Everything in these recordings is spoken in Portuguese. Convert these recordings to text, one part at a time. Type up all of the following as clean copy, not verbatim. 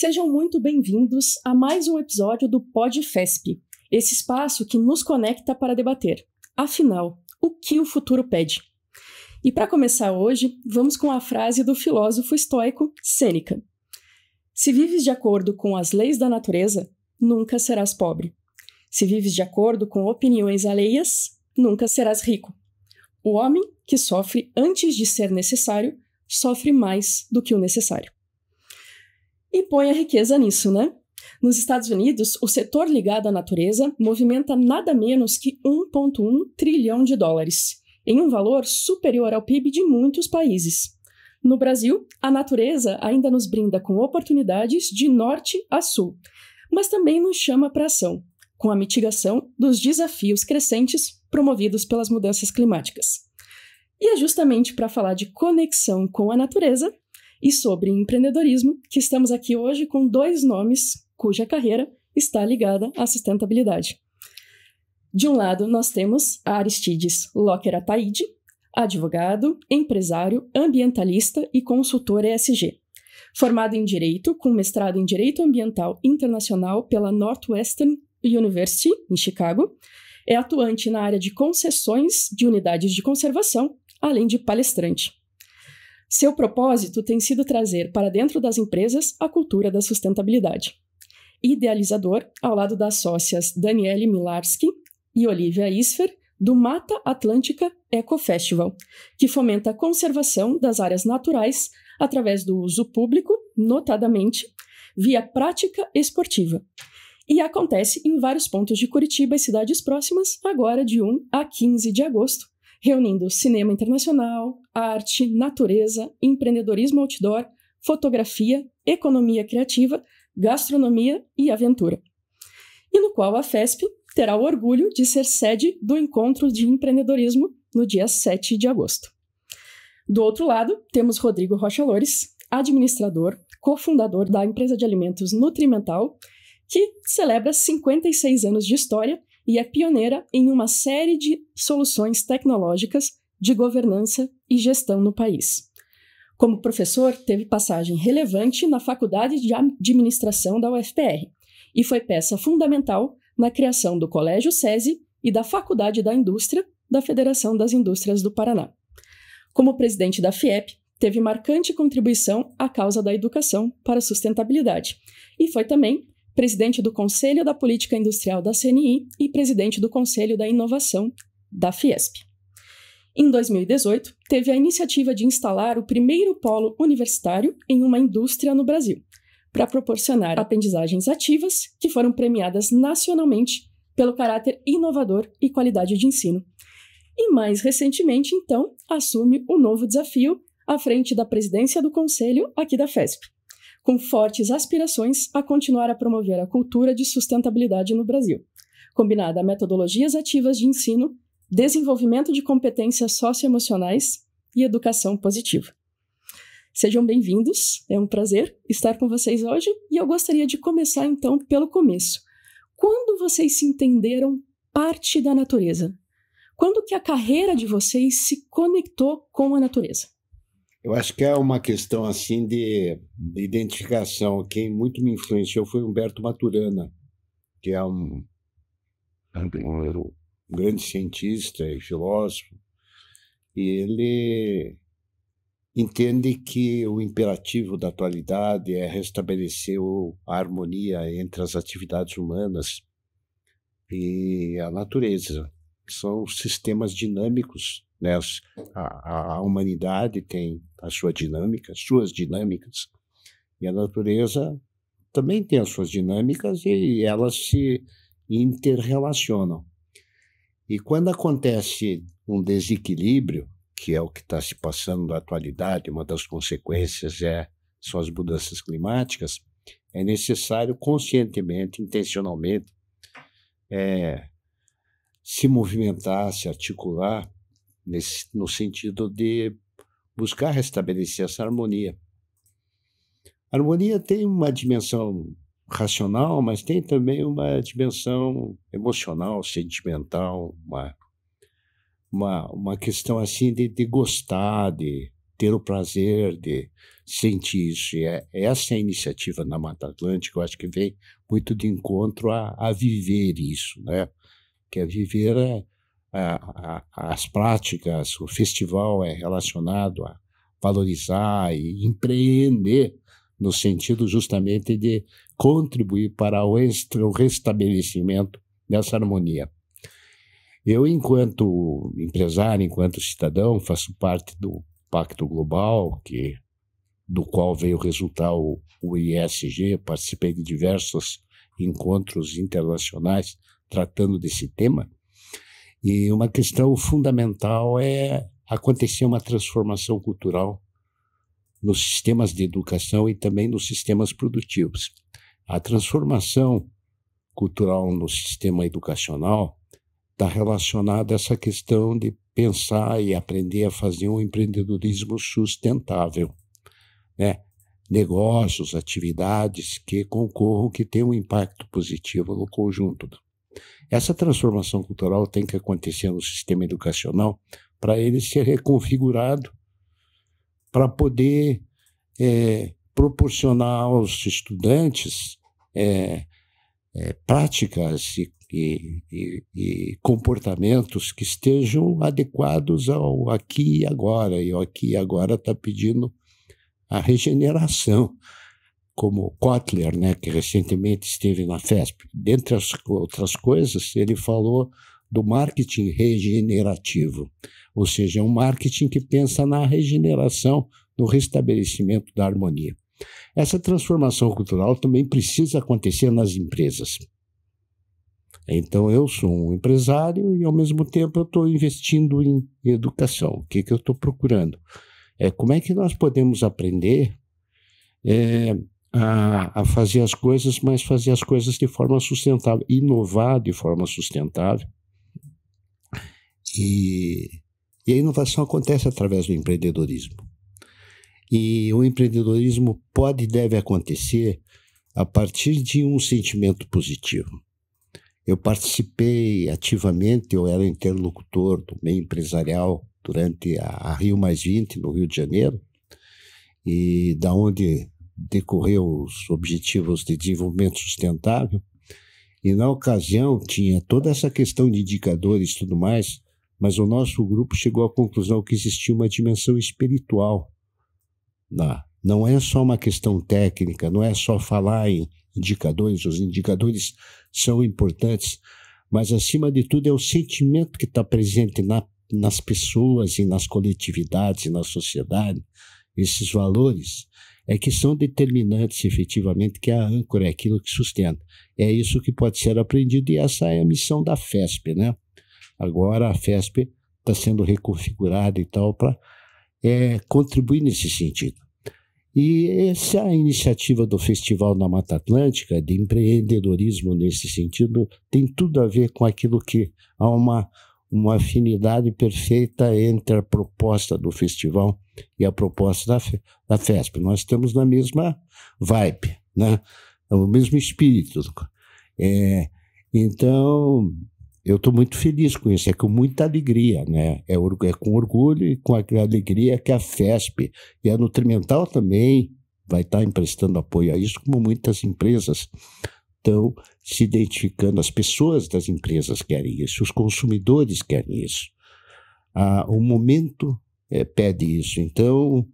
Sejam muito bem-vindos a mais um episódio do PodFesp, esse espaço que nos conecta para debater. Afinal, o que o futuro pede? E para começar hoje, vamos com a frase do filósofo estoico Sêneca. Se vives de acordo com as leis da natureza, nunca serás pobre. Se vives de acordo com opiniões alheias, nunca serás rico. O homem que sofre antes de ser necessário, sofre mais do que o necessário. E põe a riqueza nisso, né? Nos Estados Unidos, o setor ligado à natureza movimenta nada menos que 1,1 trilhão de dólares, em um valor superior ao PIB de muitos países. No Brasil, a natureza ainda nos brinda com oportunidades de norte a sul, mas também nos chama para ação, com a mitigação dos desafios crescentes promovidos pelas mudanças climáticas. E é justamente para falar de conexão com a natureza e sobre empreendedorismo que estamos aqui hoje com dois nomes cuja carreira está ligada à sustentabilidade. De um lado, nós temos a Aristides Locker Ataide, advogado, empresário, ambientalista e consultor ESG. Formado em Direito, com mestrado em Direito Ambiental Internacional pela Northwestern University, em Chicago, é atuante na área de concessões de unidades de conservação, além de palestrante. Seu propósito tem sido trazer para dentro das empresas a cultura da sustentabilidade. Idealizador, ao lado das sócias Daniele Milarski e Olivia Isfer, do Mata Atlântica Eco Festival, que fomenta a conservação das áreas naturais através do uso público, notadamente, via prática esportiva. E acontece em vários pontos de Curitiba e cidades próximas, agora de 1 a 15 de agosto, reunindo cinema internacional, arte, natureza, empreendedorismo outdoor, fotografia, economia criativa, gastronomia e aventura. E no qual a FESP terá o orgulho de ser sede do Encontro de Empreendedorismo no dia 7 de agosto. Do outro lado, temos Rodrigo Rocha Loures, administrador, cofundador da empresa de alimentos Nutrimental, que celebra 56 anos de história e é pioneira em uma série de soluções tecnológicas de governança e gestão no país. Como professor, teve passagem relevante na Faculdade de Administração da UFPR e foi peça fundamental na criação do Colégio SESI e da Faculdade da Indústria da Federação das Indústrias do Paraná. Como presidente da FIEP, teve marcante contribuição à causa da educação para a sustentabilidade e foi também presidente do Conselho da Política Industrial da CNI e presidente do Conselho da Inovação da Fiesp. Em 2018, teve a iniciativa de instalar o primeiro polo universitário em uma indústria no Brasil, para proporcionar aprendizagens ativas que foram premiadas nacionalmente pelo caráter inovador e qualidade de ensino. E mais recentemente, então, assume um novo desafio à frente da presidência do Conselho aqui da FESP, com fortes aspirações a continuar a promover a cultura de sustentabilidade no Brasil, combinada a metodologias ativas de ensino, desenvolvimento de competências socioemocionais e educação positiva. Sejam bem-vindos, é um prazer estar com vocês hoje e eu gostaria de começar então pelo começo. Quando vocês se entenderam parte da natureza? Quando que a carreira de vocês se conectou com a natureza? Eu acho que é uma questão assim de identificação. Quem muito me influenciou foi Humberto Maturana, que é um grande cientista e filósofo, e ele entende que o imperativo da atualidade é restabelecer a harmonia entre as atividades humanas e a natureza. São sistemas dinâmicos, né? A humanidade tem a sua dinâmica, suas dinâmicas, e a natureza também tem as suas dinâmicas e elas se interrelacionam. E quando acontece um desequilíbrio, que é o que está se passando na atualidade, uma das consequências são as mudanças climáticas, é necessário conscientemente, intencionalmente, se movimentar, se articular no sentido de buscar restabelecer essa harmonia. A harmonia tem uma dimensão racional, mas tem também uma dimensão emocional, sentimental, uma questão assim de gostar, de ter o prazer de sentir isso. E essa é a iniciativa na Mata Atlântica, eu acho que vem muito de encontro a viver isso, né? Que é viver as práticas. O festival é relacionado a valorizar e empreender no sentido justamente de contribuir para o restabelecimento dessa harmonia. Eu, enquanto empresário, enquanto cidadão, faço parte do Pacto Global, do qual veio resultar o ISG, participei de diversos encontros internacionais tratando desse tema, e uma questão fundamental é acontecer uma transformação cultural nos sistemas de educação e também nos sistemas produtivos. A transformação cultural no sistema educacional está relacionada a essa questão de pensar e aprender a fazer um empreendedorismo sustentável, né? Negócios, atividades que concorram, que tenham um impacto positivo no conjunto. Essa transformação cultural tem que acontecer no sistema educacional para ele ser reconfigurado para poder proporcionar aos estudantes práticas e comportamentos que estejam adequados ao aqui e agora. E o aqui e agora está pedindo a regeneração, como Kotler, né, que recentemente esteve na FESP. Dentre as outras coisas, ele falou do marketing regenerativo, ou seja, um marketing que pensa na regeneração, no restabelecimento da harmonia. Essa transformação cultural também precisa acontecer nas empresas. Então, eu sou um empresário e, ao mesmo tempo, eu estou investindo em educação. O que eu estou procurando? Como é que nós podemos aprender a fazer as coisas, mas fazer as coisas de forma sustentável, inovar de forma sustentável. E a inovação acontece através do empreendedorismo. E o empreendedorismo pode e deve acontecer a partir de um sentimento positivo. Eu participei ativamente, eu era interlocutor do meio empresarial durante a Rio+20, no Rio de Janeiro, e da onde decorreu os Objetivos de Desenvolvimento Sustentável. E na ocasião tinha toda essa questão de indicadores e tudo mais, mas o nosso grupo chegou à conclusão que existia uma dimensão espiritual. Não é só uma questão técnica, não é só falar em indicadores, os indicadores são importantes, mas acima de tudo é o sentimento que está presente nas pessoas e nas coletividades e na sociedade. Esses valores que são determinantes efetivamente, que a âncora é aquilo que sustenta. É isso que pode ser aprendido e essa é a missão da FESP, né? Agora a FESP está sendo reconfigurada e tal para contribuir nesse sentido. E essa iniciativa do Festival na Mata Atlântica, de empreendedorismo nesse sentido, tem tudo a ver com aquilo que há uma afinidade perfeita entre a proposta do festival e a proposta da FESP. Nós estamos na mesma vibe, né? O mesmo espírito. Então, eu estou muito feliz com isso, com muita alegria, né? É com orgulho e com a alegria que a FESP e a Nutrimental também vai estar emprestando apoio a isso, como muitas empresas estão se identificando. As pessoas das empresas querem isso, os consumidores querem isso. O momento pede isso. Então,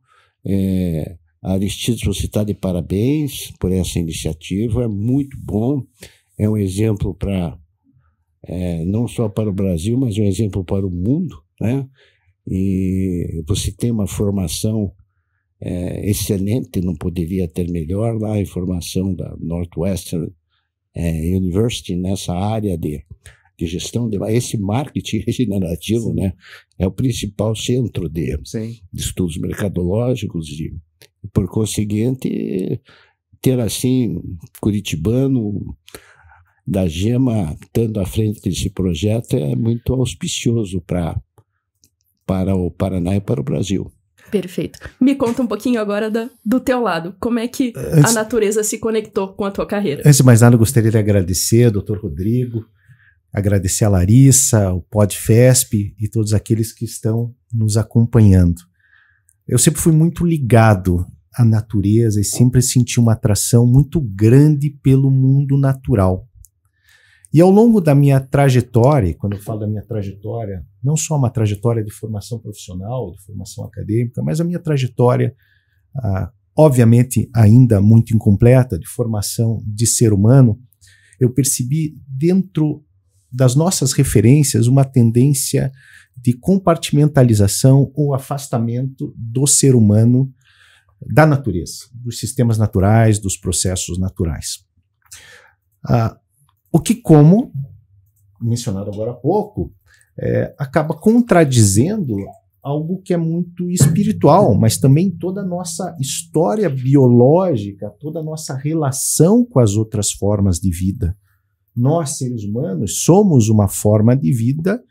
Aristides, você está de parabéns por essa iniciativa, é muito bom, é um exemplo para não só para o Brasil, mas um exemplo para o mundo, né? E você tem uma formação excelente, não poderia ter melhor lá, a formação da Northwestern University nessa área de gestão, esse marketing regenerativo, né? É o principal centro de estudos mercadológicos e, por conseguinte, ter assim, curitibano da GEMA estando à frente desse projeto é muito auspicioso para o Paraná e para o Brasil. Perfeito. Me conta um pouquinho agora do teu lado. Como é que a natureza se conectou com a tua carreira? Antes de mais nada, eu gostaria de agradecer ao Dr. Rodrigo, agradecer a Larissa, o PodFesp e todos aqueles que estão nos acompanhando. eu sempre fui muito ligado à natureza e sempre senti uma atração muito grande pelo mundo natural. E ao longo da minha trajetória, quando eu falo da minha trajetória, não só uma trajetória de formação profissional, de formação acadêmica, mas a minha trajetória, obviamente ainda muito incompleta, de formação de ser humano, eu percebi dentro das nossas referências uma tendência de compartimentalização ou afastamento do ser humano da natureza, dos sistemas naturais, dos processos naturais. O que, como mencionado agora há pouco, acaba contradizendo algo que é muito espiritual, mas também toda a nossa história biológica, toda a nossa relação com as outras formas de vida. Nós, seres humanos, somos uma forma de vida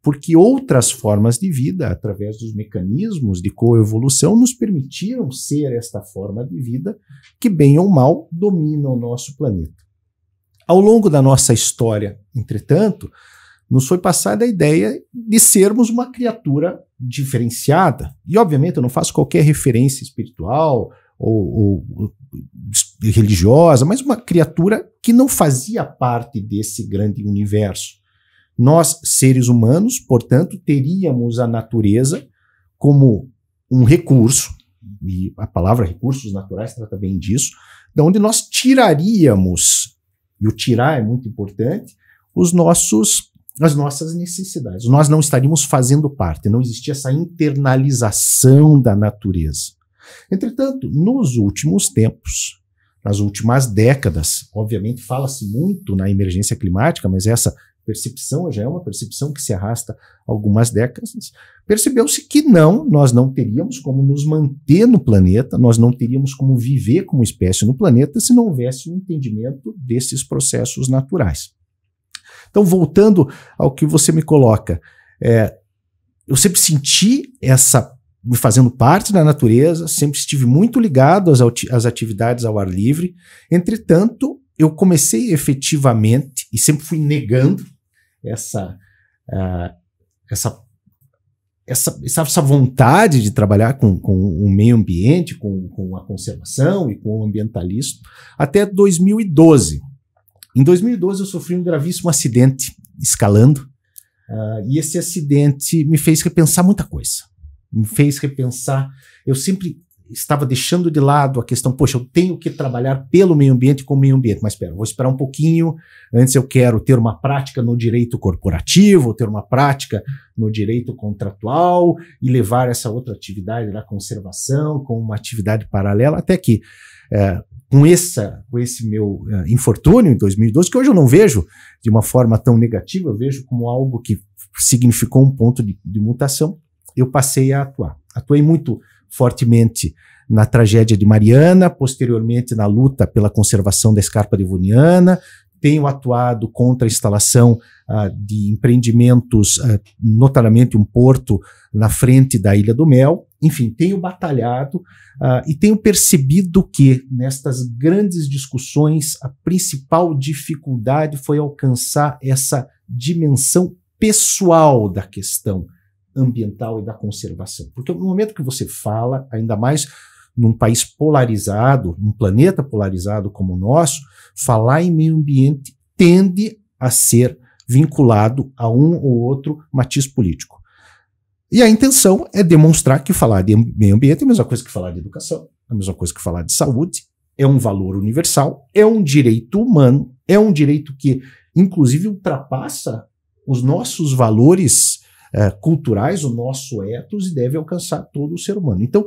porque outras formas de vida, através dos mecanismos de coevolução, nos permitiram ser esta forma de vida que, bem ou mal, domina o nosso planeta. Ao longo da nossa história, entretanto, nos foi passada a ideia de sermos uma criatura diferenciada. E, obviamente, eu não faço qualquer referência espiritual ou religiosa, mas uma criatura que não fazia parte desse grande universo. Nós, seres humanos, portanto, teríamos a natureza como um recurso, e a palavra recursos naturais trata bem disso, de onde nós tiraríamos, e o tirar é muito importante, as nossas necessidades. Nós não estaríamos fazendo parte, não existia essa internalização da natureza. Entretanto, nos últimos tempos, nas últimas décadas, obviamente fala-se muito na emergência climática, mas essa percepção já é uma percepção que se arrasta algumas décadas, percebeu-se que nós não teríamos como nos manter no planeta, nós não teríamos como viver como espécie no planeta se não houvesse um entendimento desses processos naturais. Então, voltando ao que você me coloca, eu sempre senti me fazendo parte da natureza, sempre estive muito ligado às atividades ao ar livre. Entretanto, eu comecei efetivamente, e sempre fui negando essa vontade de trabalhar com o meio ambiente, com a conservação e com o ambientalismo, até 2012. Em 2012 eu sofri um gravíssimo acidente escalando, e esse acidente me fez repensar muita coisa. Me fez repensar, eu sempre estava deixando de lado a questão, poxa, eu tenho que trabalhar pelo meio ambiente com o meio ambiente, mas espera, vou esperar um pouquinho, antes eu quero ter uma prática no direito corporativo, ter uma prática no direito contratual e levar essa outra atividade da conservação como uma atividade paralela, até que com esse meu infortúnio em 2012, que hoje eu não vejo de uma forma tão negativa, eu vejo como algo que significou um ponto de mutação, eu passei a atuar. Atuei muito fortemente na tragédia de Mariana, posteriormente na luta pela conservação da escarpa devoniana, tenho atuado contra a instalação de empreendimentos, notadamente um porto na frente da Ilha do Mel, enfim, tenho batalhado e tenho percebido que nestas grandes discussões a principal dificuldade foi alcançar essa dimensão pessoal da questão ambiental e da conservação. Porque no momento que você fala, ainda mais num país polarizado, num planeta polarizado como o nosso, falar em meio ambiente tende a ser vinculado a um ou outro matiz político. E a intenção é demonstrar que falar de meio ambiente é a mesma coisa que falar de educação, é a mesma coisa que falar de saúde, é um valor universal, é um direito humano, é um direito que, inclusive, ultrapassa os nossos valores culturais, o nosso ethos, e deve alcançar todo o ser humano. Então,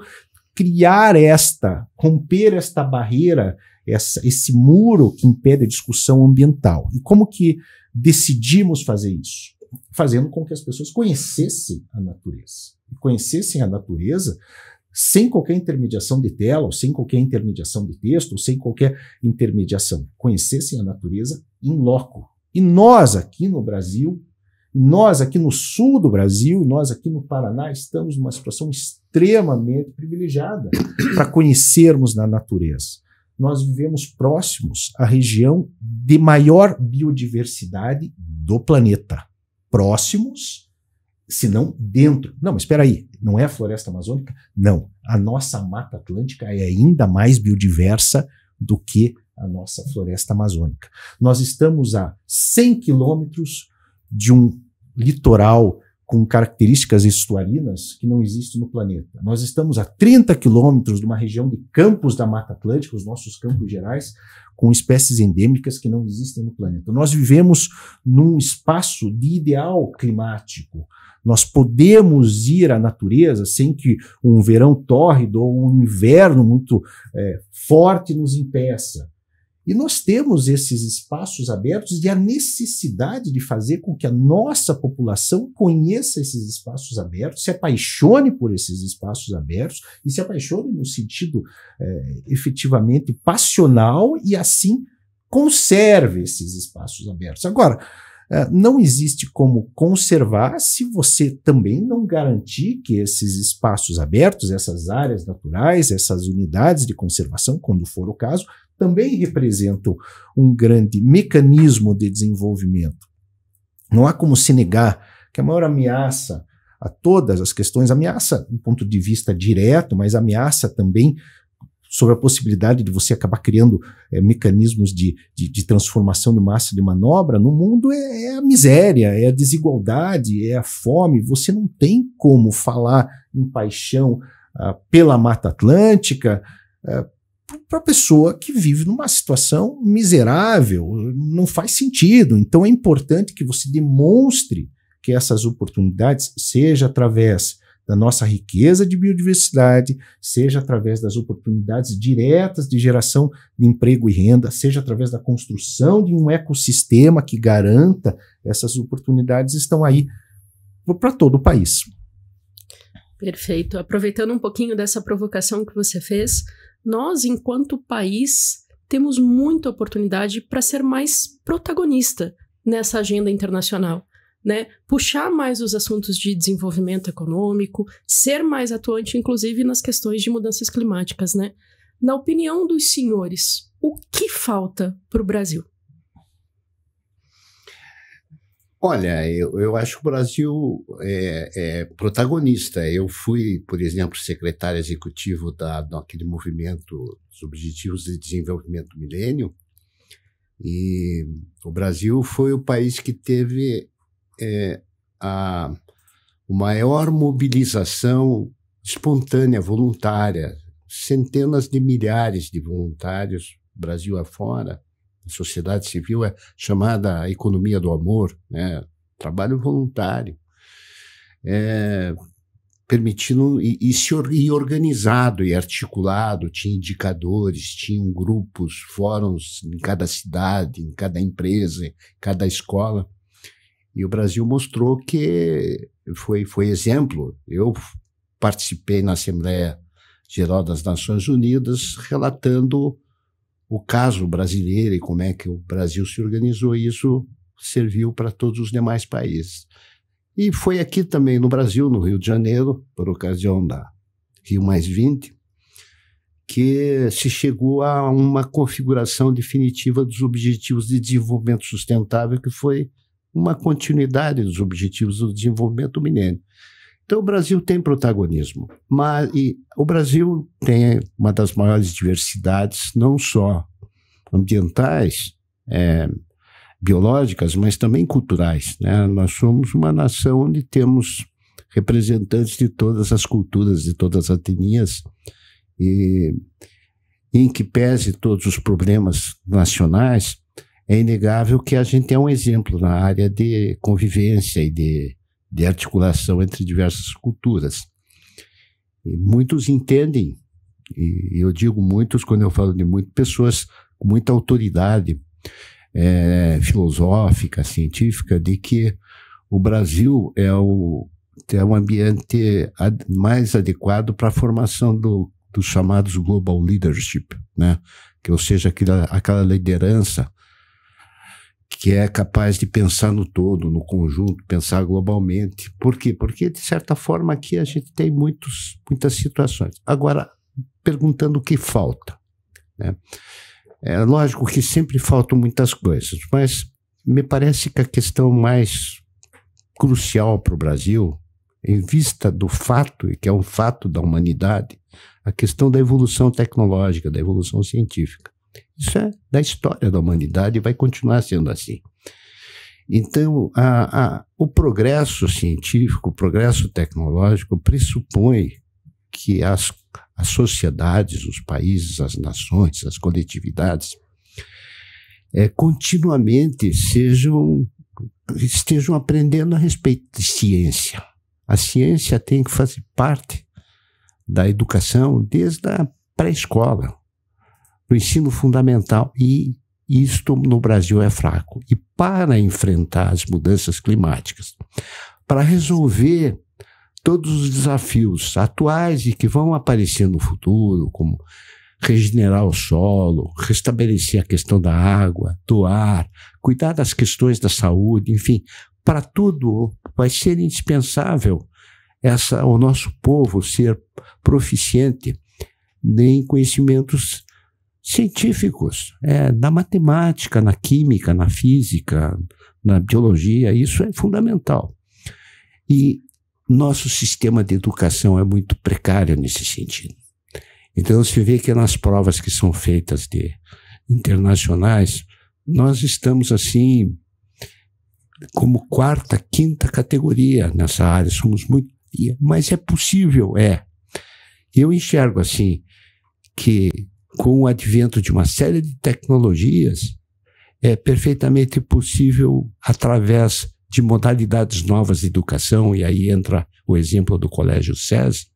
romper esta barreira, esse muro que impede a discussão ambiental. E como que decidimos fazer isso? Fazendo com que as pessoas conhecessem a natureza. E conhecessem a natureza sem qualquer intermediação de tela, ou sem qualquer intermediação de texto, ou sem qualquer intermediação. Conhecessem a natureza in loco. E nós aqui no Brasil, nós aqui no sul do Brasil, nós aqui no Paraná, estamos numa situação extremamente privilegiada para conhecermos a natureza. Nós vivemos próximos à região de maior biodiversidade do planeta. Próximos, se não dentro. Não, mas espera aí, não é a floresta amazônica? Não, a nossa Mata Atlântica é ainda mais biodiversa do que a nossa floresta amazônica. Nós estamos a 100 quilômetros de um litoral com características estuarinas que não existe no planeta. Nós estamos a 30 quilômetros de uma região de campos da Mata Atlântica, os nossos campos gerais, com espécies endêmicas que não existem no planeta. Nós vivemos num espaço de ideal climático. Nós podemos ir à natureza sem que um verão tórrido ou um inverno muito forte nos impeça. E nós temos esses espaços abertos e a necessidade de fazer com que a nossa população conheça esses espaços abertos, se apaixone por esses espaços abertos e se apaixone no sentido efetivamente passional e assim conserve esses espaços abertos. Agora, não existe como conservar se você também não garantir que esses espaços abertos, essas áreas naturais, essas unidades de conservação, quando for o caso, também representam um grande mecanismo de desenvolvimento. Não há como se negar que a maior ameaça a todas as questões, ameaça do ponto de vista direto, mas ameaça também sobre a possibilidade de você acabar criando mecanismos de transformação de massa de manobra no mundo é a miséria, é a desigualdade, é a fome. Você não tem como falar em paixão pela Mata Atlântica para a pessoa que vive numa situação miserável, não faz sentido. Então é importante que você demonstre que essas oportunidades, seja através da nossa riqueza de biodiversidade, seja através das oportunidades diretas de geração de emprego e renda, seja através da construção de um ecossistema que garanta essas oportunidades, estão aí para todo o país. Perfeito. Aproveitando um pouquinho dessa provocação que você fez, nós, enquanto país, temos muita oportunidade para ser mais protagonista nessa agenda internacional, né? Puxar mais os assuntos de desenvolvimento econômico, ser mais atuante, inclusive, nas questões de mudanças climáticas, né? Na opinião dos senhores, o que falta para o Brasil? Olha, eu acho que o Brasil é protagonista. Eu fui, por exemplo, secretário executivo daquele movimento dos Objetivos de Desenvolvimento do Milênio, e o Brasil foi o país que teve a maior mobilização espontânea, voluntária, centenas de milhares de voluntários, Brasil afora. A sociedade civil é chamada a economia do amor, né? Trabalho voluntário, permitindo e organizado e articulado, tinha indicadores, tinham grupos, fóruns em cada cidade, em cada empresa, em cada escola. E o Brasil mostrou que foi exemplo. Eu participei na Assembleia Geral das Nações Unidas relatando o caso brasileiro e como é que o Brasil se organizou, e isso serviu para todos os demais países. E foi aqui também no Brasil, no Rio de Janeiro, por ocasião da Rio+20, que se chegou a uma configuração definitiva dos Objetivos de Desenvolvimento Sustentável, que foi uma continuidade dos Objetivos do Desenvolvimento do Milênio. Então o Brasil tem protagonismo, mas o Brasil tem uma das maiores diversidades, não só ambientais, biológicas, mas também culturais, né? Nós somos uma nação onde temos representantes de todas as culturas, de todas as etnias, e em que pese todos os problemas nacionais, é inegável que a gente é um exemplo na área de convivência e de articulação entre diversas culturas. E muitos entendem, e eu digo muitos quando eu falo de muitas pessoas com muita autoridade filosófica, científica, de que o Brasil é o ambiente mais adequado para a formação dos chamados global leadership, né? Ou seja, aquela liderança que é capaz de pensar no todo, no conjunto, pensar globalmente. Por quê? Porque, de certa forma, aqui a gente tem muitas situações. Agora, perguntando o que falta, né? É lógico que sempre faltam muitas coisas, mas me parece que a questão mais crucial para o Brasil em vista do fato, que é um fato da humanidade, a questão da evolução tecnológica, da evolução científica. Isso é da história da humanidade e vai continuar sendo assim. Então, o progresso científico, o progresso tecnológico pressupõe que as sociedades, os países, as nações, as coletividades, continuamente estejam aprendendo a respeito de ciência. A ciência tem que fazer parte da educação desde a pré-escola, do ensino fundamental, e isto no Brasil é fraco. E para enfrentar as mudanças climáticas, para resolver todos os desafios atuais e que vão aparecer no futuro, como regenerar o solo, restabelecer a questão da água, do ar, cuidar das questões da saúde, enfim, para tudo vai ser indispensável o nosso povo ser proficiente em conhecimentos científicos, na matemática, na química, na física, na biologia. Isso é fundamental. E nosso sistema de educação é muito precário nesse sentido. Então, se vê que nas provas que são feitas internacionais, nós estamos assim como quarta, quinta categoria nessa área. Somos muito... Mas é possível, Eu enxergo assim que com o advento de uma série de tecnologias, é perfeitamente possível, através de modalidades novas de educação, e aí entra o exemplo do Colégio SESI,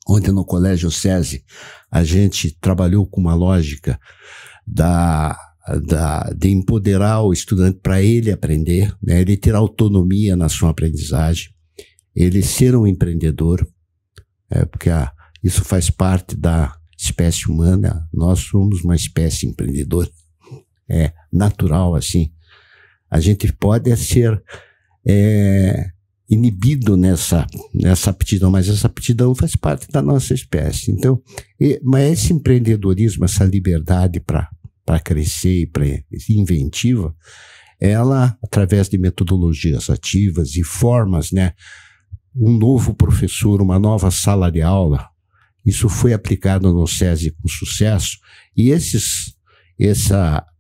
onde no Colégio SESI a gente trabalhou com uma lógica de empoderar o estudante para ele aprender, né? Ele ter autonomia na sua aprendizagem, ele ser um empreendedor, porque isso faz parte da espécie humana. Nós somos uma espécie empreendedora, natural assim. A gente pode ser inibido nessa aptidão, mas essa aptidão faz parte da nossa espécie. Então, mas esse empreendedorismo, essa liberdade para crescer e para inventiva, ela, através de metodologias ativas e formas, né, um novo professor, uma nova sala de aula, isso foi aplicado no SESI com sucesso, e esse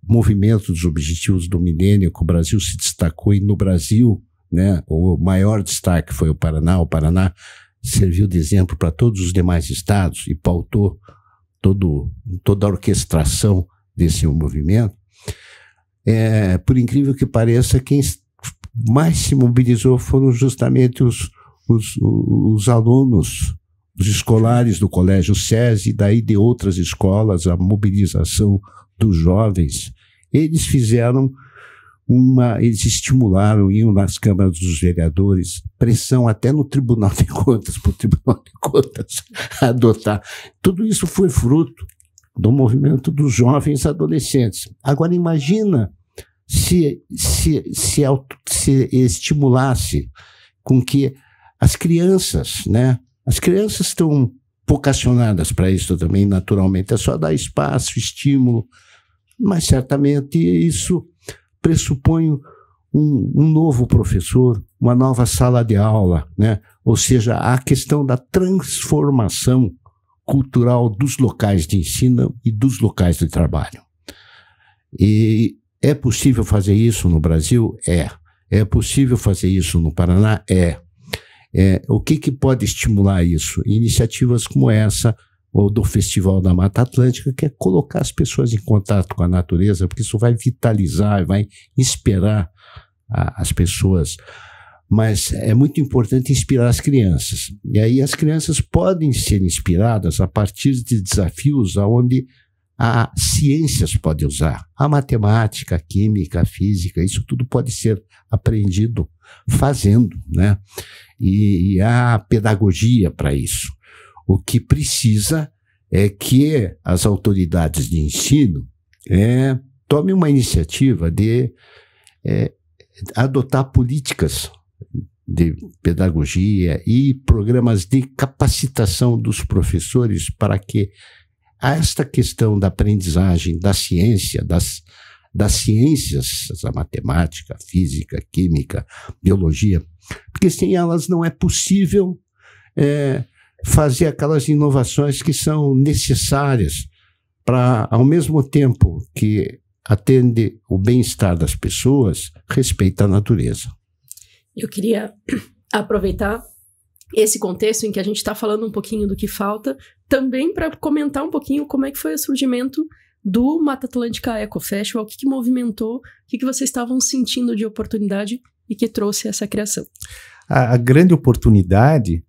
movimento dos Objetivos do Milênio, que o Brasil se destacou, e no Brasil, né, o maior destaque foi o Paraná. O Paraná serviu de exemplo para todos os demais estados e pautou toda a orquestração desse movimento. Por incrível que pareça, quem mais se mobilizou foram justamente os alunos, os escolares do Colégio SESI, e daí de outras escolas, a mobilização dos jovens. Eles fizeram eles estimularam, iam nas câmaras dos vereadores, pressão até no Tribunal de Contas, para o Tribunal de Contas adotar. Tudo isso foi fruto do movimento dos jovens adolescentes. Agora imagina se estimulasse com que as crianças, né? As crianças estão vocacionadas para isso também, naturalmente. É só dar espaço, estímulo, mas certamente isso pressupõe um novo professor, uma nova sala de aula, né? Ou seja, a questão da transformação cultural dos locais de ensino e dos locais de trabalho. E é possível fazer isso no Brasil? É possível fazer isso no Paraná? O que pode estimular isso? Iniciativas como essa, ou do Festival da Mata Atlântica, que é colocar as pessoas em contato com a natureza, porque isso vai vitalizar, vai inspirar as pessoas. Mas é muito importante inspirar as crianças. E aí as crianças podem ser inspiradas a partir de desafios onde a ciências pode usar. A matemática, a química, a física, isso tudo pode ser aprendido fazendo, né? E a pedagogia para isso. O que precisa é que as autoridades de ensino tomem uma iniciativa de adotar políticas de pedagogia e programas de capacitação dos professores para que esta questão da aprendizagem da ciência, das ciências, a matemática, a física, a química, a biologia, porque sem elas não é possível fazer aquelas inovações que são necessárias para, ao mesmo tempo que atende o bem-estar das pessoas, respeitar a natureza. Eu queria aproveitar esse contexto em que a gente está falando um pouquinho do que falta, também para comentar um pouquinho como é que foi o surgimento do Mata Atlântica Eco Festival, o que movimentou, o que vocês estavam sentindo de oportunidade e que trouxe essa criação. A grande oportunidade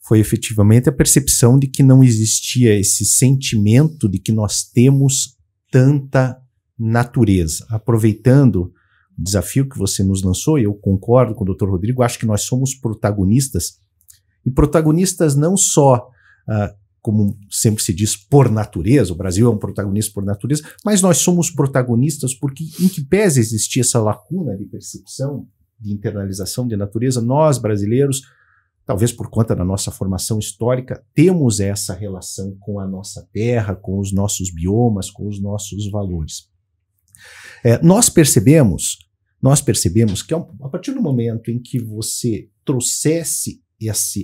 foi efetivamente a percepção de que não existia esse sentimento de que nós temos tanta natureza. Aproveitando o desafio que você nos lançou, eu concordo com o Dr. Rodrigo, acho que nós somos protagonistas, e protagonistas não só, como sempre se diz, por natureza, o Brasil é um protagonista por natureza, mas nós somos protagonistas porque, em que pese existir essa lacuna de percepção, de internalização de natureza, nós, brasileiros, talvez por conta da nossa formação histórica, temos essa relação com a nossa terra, com os nossos biomas, com os nossos valores. Nós percebemos que a partir do momento em que você trouxesse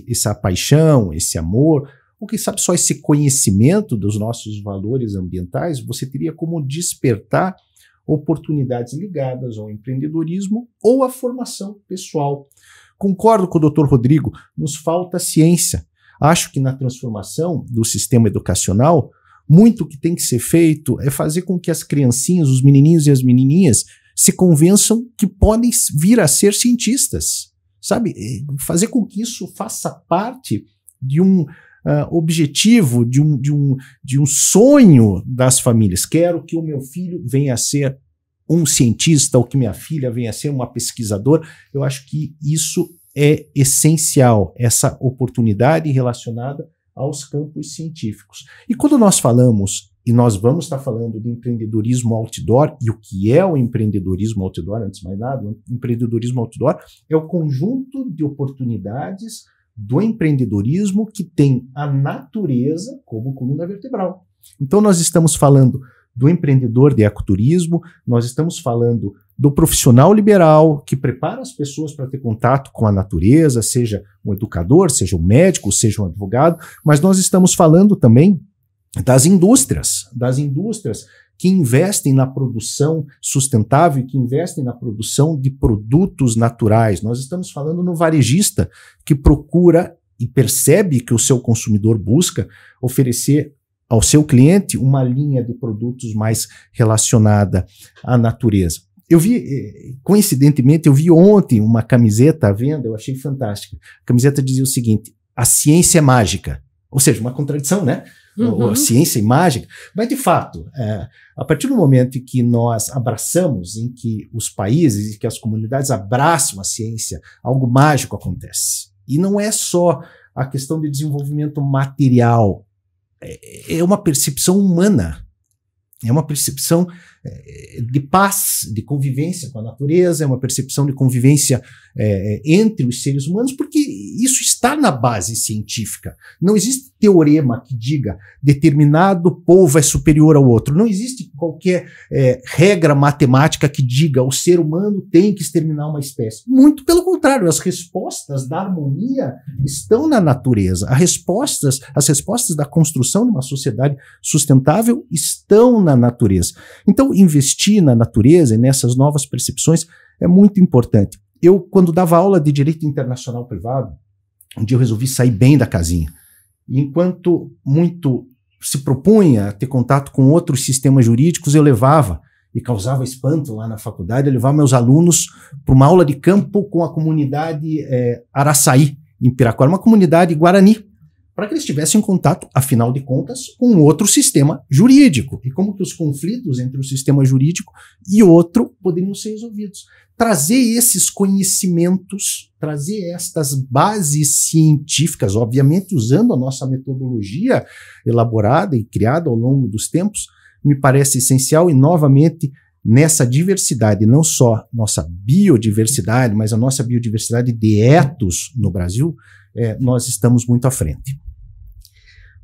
essa paixão, esse amor, ou quem sabe só esse conhecimento dos nossos valores ambientais, você teria como despertar oportunidades ligadas ao empreendedorismo ou à formação pessoal. Concordo com o Dr. Rodrigo, nos falta ciência. Acho que na transformação do sistema educacional, muito que tem que ser feito é fazer com que as criancinhas, os menininhos e as menininhas se convençam que podem vir a ser cientistas, sabe? Fazer com que isso faça parte de um objetivo, de um sonho das famílias. Quero que o meu filho venha a ser um cientista ou que minha filha venha a ser uma pesquisadora. Eu acho que isso é essencial, essa oportunidade relacionada aos campos científicos. E quando nós falamos, e nós vamos estar falando de empreendedorismo outdoor, e o que é o empreendedorismo outdoor, antes de mais nada, o empreendedorismo outdoor é o conjunto de oportunidades do empreendedorismo que tem a natureza como coluna vertebral. Então nós estamos falando do empreendedor de ecoturismo, nós estamos falando do profissional liberal que prepara as pessoas para ter contato com a natureza, seja um educador, seja um médico, seja um advogado, mas nós estamos falando também das indústrias que investem na produção sustentável e que investem na produção de produtos naturais. Nós estamos falando no varejista que procura e percebe que o seu consumidor busca oferecer ao seu cliente uma linha de produtos mais relacionada à natureza. Eu vi, coincidentemente, ontem uma camiseta à venda, eu achei fantástica. A camiseta dizia o seguinte: a ciência é mágica. Ou seja, uma contradição, né? A ciência e mágica. Mas, de fato, a partir do momento em que nós abraçamos, em que os países e que as comunidades abraçam a ciência, algo mágico acontece. E não é só a questão de desenvolvimento material, é uma percepção humana, é uma percepção de paz, de convivência com a natureza, é uma percepção de convivência entre os seres humanos, porque isso está na base científica. Não existe teorema que diga determinado povo é superior ao outro. Não existe qualquer regra matemática que diga o ser humano tem que exterminar uma espécie. Muito pelo contrário, as respostas da harmonia estão na natureza. As respostas da construção de uma sociedade sustentável estão na natureza. Então, investir na natureza e nessas novas percepções é muito importante. Eu, quando dava aula de direito internacional privado, um dia eu resolvi sair bem da casinha. E enquanto muito se propunha a ter contato com outros sistemas jurídicos, eu levava, e causava espanto lá na faculdade, eu levava meus alunos para uma aula de campo com a comunidade Araçaí, em Piraquara, uma comunidade guarani, para que eles tivessem contato, afinal de contas, com outro sistema jurídico. E como que os conflitos entre o sistema jurídico e outro poderiam ser resolvidos. Trazer esses conhecimentos, trazer estas bases científicas, obviamente usando a nossa metodologia elaborada e criada ao longo dos tempos, me parece essencial. E, novamente, nessa diversidade, não só nossa biodiversidade, mas a nossa biodiversidade de etos no Brasil, nós estamos muito à frente.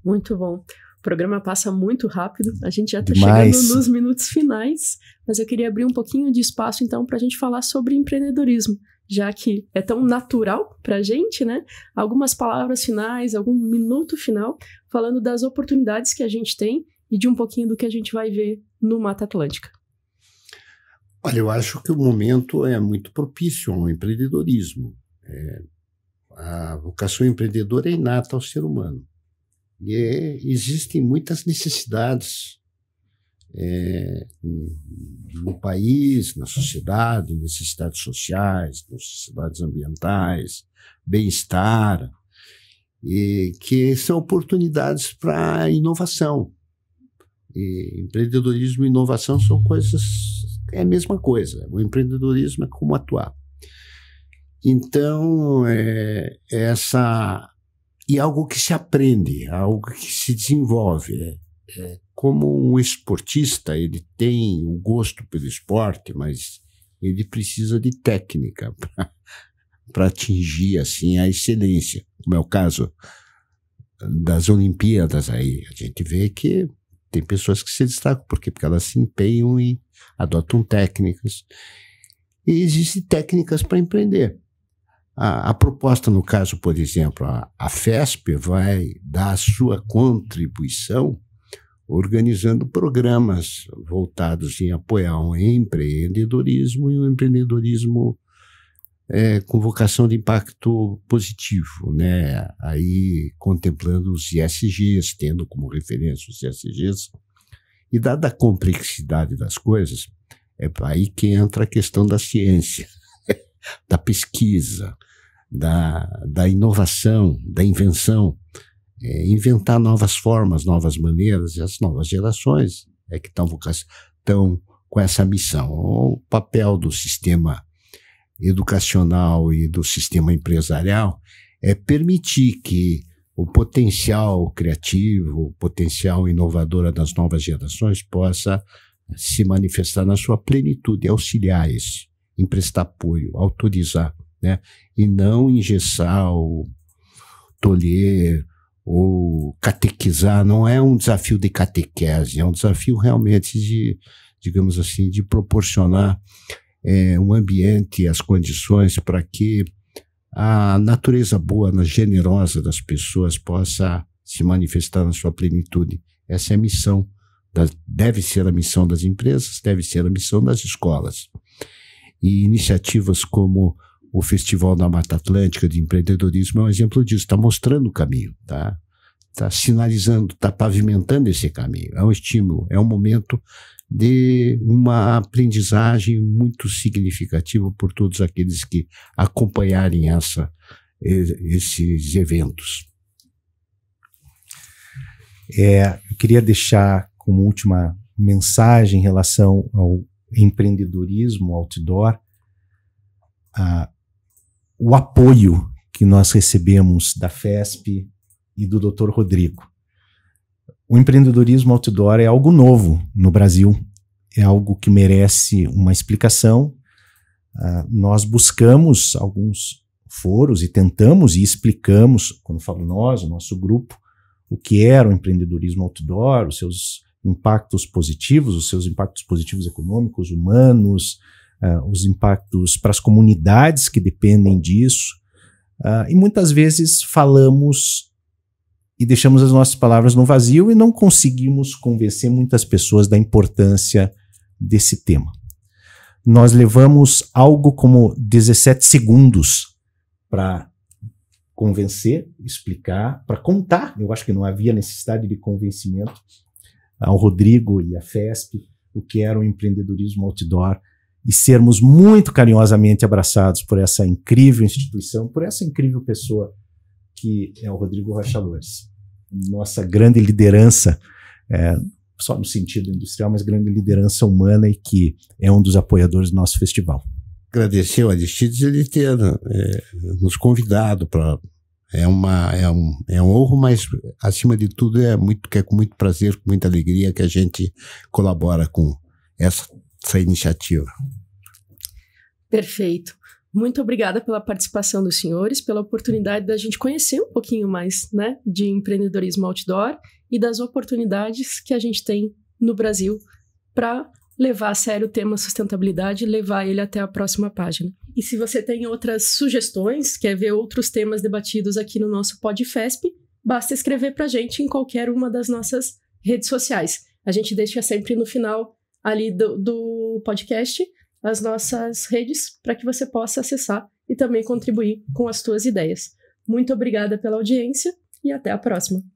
Muito bom. programa passa muito rápido, a gente já está Demais. chegando nos minutos finais, mas eu queria abrir um pouquinho de espaço, então, para a gente falar sobre empreendedorismo, já que é tão natural para a gente, né? Algumas palavras finais, algum minuto final, falando das oportunidades que a gente tem e de um pouquinho do que a gente vai ver no Mata Atlântica. Olha, eu acho que o momento é muito propício ao empreendedorismo. A vocação empreendedora é inata ao ser humano. E existem muitas necessidades no país, na sociedade, necessidades sociais, necessidades ambientais, bem-estar, que são oportunidades para inovação. E empreendedorismo e inovação são coisas, é a mesma coisa. O empreendedorismo é como atuar. Então, e algo que se aprende, algo que se desenvolve. Como um esportista, ele tem o gosto pelo esporte, mas ele precisa de técnica para atingir assim, a excelência. Como é o caso das Olimpíadas aí. A gente vê que tem pessoas que se destacam, porque elas se empenham e adotam técnicas. E existem técnicas para empreender. A proposta, no caso, por exemplo, a FESP vai dar a sua contribuição organizando programas voltados em apoiar o empreendedorismo e o empreendedorismo com vocação de impacto positivo, né? Aí contemplando os ESGs, tendo como referência os ESGs. E dada a complexidade das coisas, é aí que entra a questão da ciência, da pesquisa, da inovação, da invenção, inventar novas formas, novas maneiras, e as novas gerações que estão com essa missão. O papel do sistema educacional e do sistema empresarial é permitir que o potencial criativo, o potencial inovador das novas gerações possa se manifestar na sua plenitude, auxiliar isso, emprestar apoio, autorizar, né? E não engessar ou tolher ou catequizar. Não é um desafio de catequese, é um desafio realmente de, digamos assim, de proporcionar um ambiente, as condições para que a natureza boa, generosa das pessoas possa se manifestar na sua plenitude. Essa é a missão, deve ser a missão das empresas, deve ser a missão das escolas. E iniciativas como o Festival da Mata Atlântica de Empreendedorismo é um exemplo disso, está mostrando o caminho, tá sinalizando, está pavimentando esse caminho. É um estímulo, é um momento de uma aprendizagem muito significativa por todos aqueles que acompanharem esses eventos. Eu queria deixar como última mensagem em relação ao empreendedorismo outdoor, o apoio que nós recebemos da FESP e do Dr. Rodrigo. O empreendedorismo outdoor é algo novo no Brasil, é algo que merece uma explicação. Nós buscamos alguns foros e tentamos e explicamos, quando falo nós, o nosso grupo, o que era o empreendedorismo outdoor, os seus impactos positivos econômicos, humanos, os impactos para as comunidades que dependem disso. E muitas vezes falamos e deixamos as nossas palavras no vazio e não conseguimos convencer muitas pessoas da importância desse tema. Nós levamos algo como 17 segundos para convencer, explicar, para contar. Eu acho que não havia necessidade de convencimento ao Rodrigo e à FESP o que era o empreendedorismo outdoor e sermos muito carinhosamente abraçados por essa incrível instituição, por essa incrível pessoa que é o Rodrigo Rocha Loures. Nossa grande liderança, só no sentido industrial, mas grande liderança humana e que é um dos apoiadores do nosso festival. Agradecer ao Aristides ele ter nos convidado para... É um honro, mas acima de tudo é com muito prazer, com muita alegria que a gente colabora com essa iniciativa. Perfeito. Muito obrigada pela participação dos senhores, pela oportunidade da gente conhecer um pouquinho mais, né, de empreendedorismo outdoor e das oportunidades que a gente tem no Brasil para levar a sério o tema sustentabilidade e levar ele até a próxima página. E se você tem outras sugestões, quer ver outros temas debatidos aqui no nosso PodFesp, basta escrever para a gente em qualquer uma das nossas redes sociais. A gente deixa sempre no final ali do podcast as nossas redes para que você possa acessar e também contribuir com as suas ideias. Muito obrigada pela audiência e até a próxima.